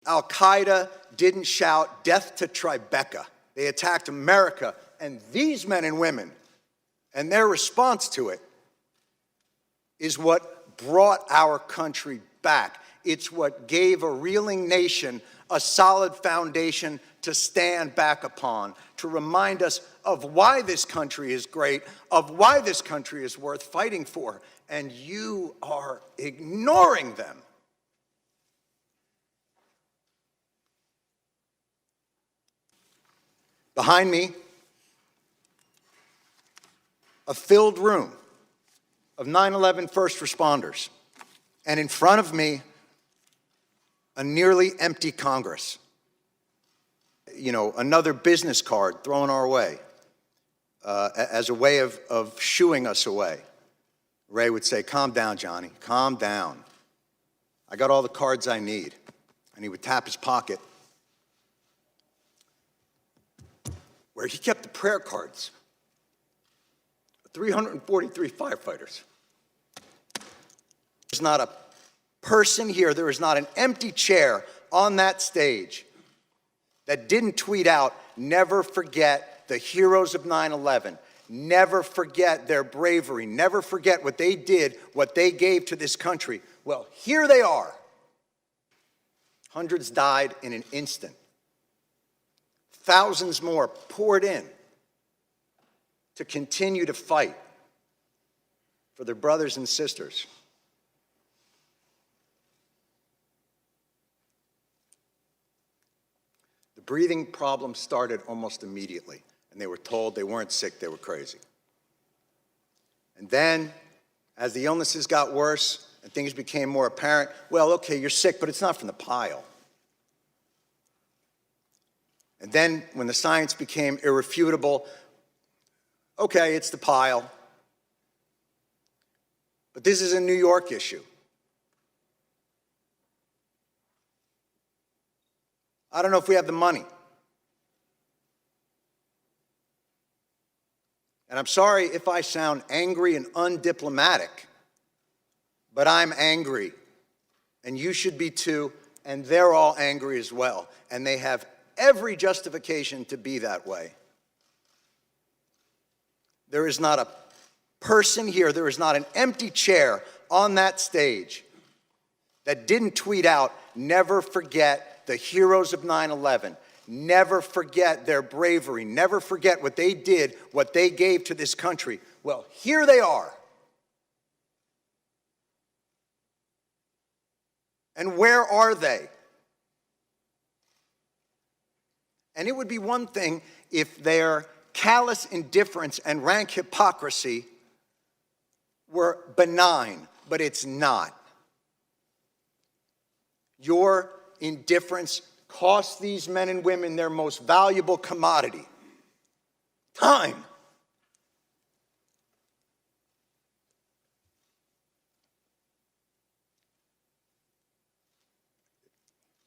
Al-Qaeda didn't shout death to Tribeca. They attacked America and these men and women, and their response to it is what brought our country back. It's what gave a reeling nation a solid foundation to stand back upon, to remind us of why this country is great, of why this country is worth fighting for, and you are ignoring them. Behind me, a filled room of 9/11 first responders, and in front of me, a nearly empty Congress. You know, another business card thrown our way as a way of shooing us away. Ray would say, "Calm down, Johnny, calm down. I got all the cards I need." And he would tap his pocket where he kept the prayer cards of 343 firefighters. There's not a person here, there is not an empty chair on that stage that didn't tweet out, "Never forget the heroes of 9/11. Never forget their bravery. Never forget what they did, what they gave to this country." Well, here they are. Hundreds died in an instant. Thousands more poured in to continue to fight for their brothers and sisters. The breathing problem started almost immediately, and they were told they weren't sick, they were crazy. And then, as the illnesses got worse and things became more apparent, well, okay, you're sick, but it's not from the pile. And then, when the science became irrefutable, okay, it's the pile. But this is a New York issue. I don't know if we have the money. And I'm sorry if I sound angry and undiplomatic, but I'm angry. And you should be too, and they're all angry as well. And they have every justification to be that way. There is not a person here, there is not an empty chair on that stage that didn't tweet out, "Never forget the heroes of 9/11. Never forget their bravery. Never forget what they did, what they gave to this country." Well, here they are. And where are they? And it would be one thing if their callous indifference and rank hypocrisy were benign, but it's not. Your indifference costs these men and women their most valuable commodity, time.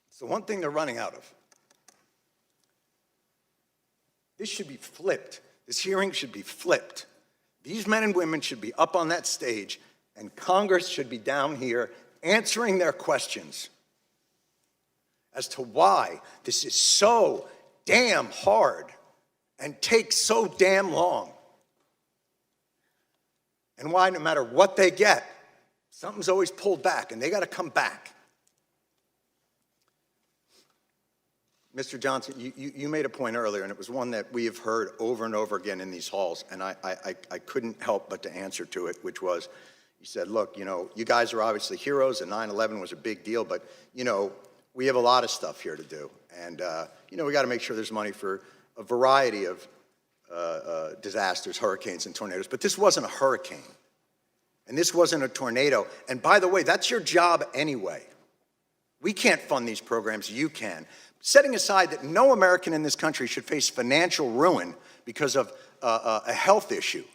It's the one thing they're running out of. This should be flipped. This hearing should be flipped. These men and women should be up on that stage, and Congress should be down here answering their questions as to why this is so damn hard and takes so damn long. And why, no matter what they get, something's always pulled back, and they got to come back. Mr. Johnson, you made a point earlier, and it was one that we have heard over and over again in these halls, and I couldn't help but to answer to it, which was, you said, look, you know, you guys are obviously heroes, and 9/11 was a big deal, but, you know, we have a lot of stuff here to do, and, you know, we got to make sure there's money for a variety of disasters, hurricanes and tornadoes, but this wasn't a hurricane, and this wasn't a tornado, and by the way, that's your job anyway. We can't fund these programs, you can. Setting aside that no American in this country should face financial ruin because of a health issue.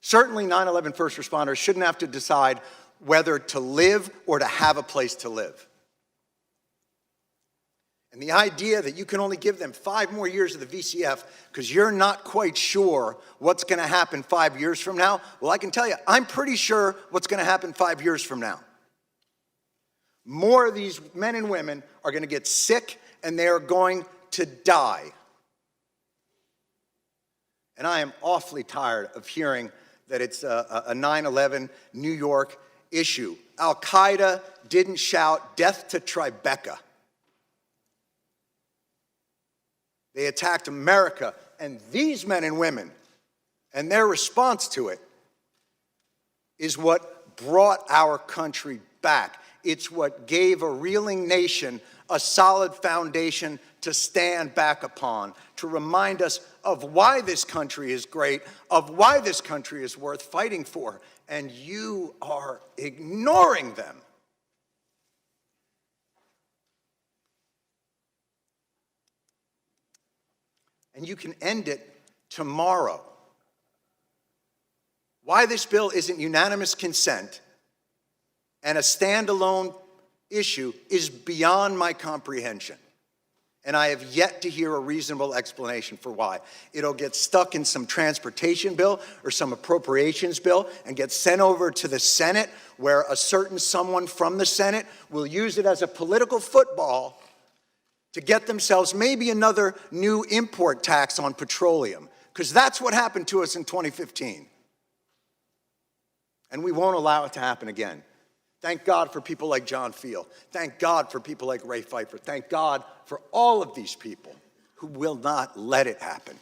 Certainly 9/11 first responders shouldn't have to decide whether to live or to have a place to live. And the idea that you can only give them 5 more years of the VCF because you're not quite sure what's going to happen 5 years from now, well, I can tell you, I'm pretty sure what's going to happen 5 years from now. more of these men and women are going to get sick and they are going to die. And I am awfully tired of hearing that it's a 9/11 New York issue. Al-Qaeda didn't shout death to Tribeca. They attacked America, and these men and women and their response to it is what brought our country back. It's what gave a reeling nation a solid foundation to stand back upon, to remind us of why this country is great, of why this country is worth fighting for. And you are ignoring them. And you can end it tomorrow. Why this bill isn't unanimous consent and a standalone issue is beyond my comprehension. And I have yet to hear a reasonable explanation for why. It'll get stuck in some transportation bill or some appropriations bill and get sent over to the Senate, where a certain someone from the Senate will use it as a political football to get themselves maybe another new import tax on petroleum, because that's what happened to us in 2015. And we won't allow it to happen again. Thank God for people like John Field. Thank God for people like Ray Pfeiffer. Thank God for all of these people who will not let it happen.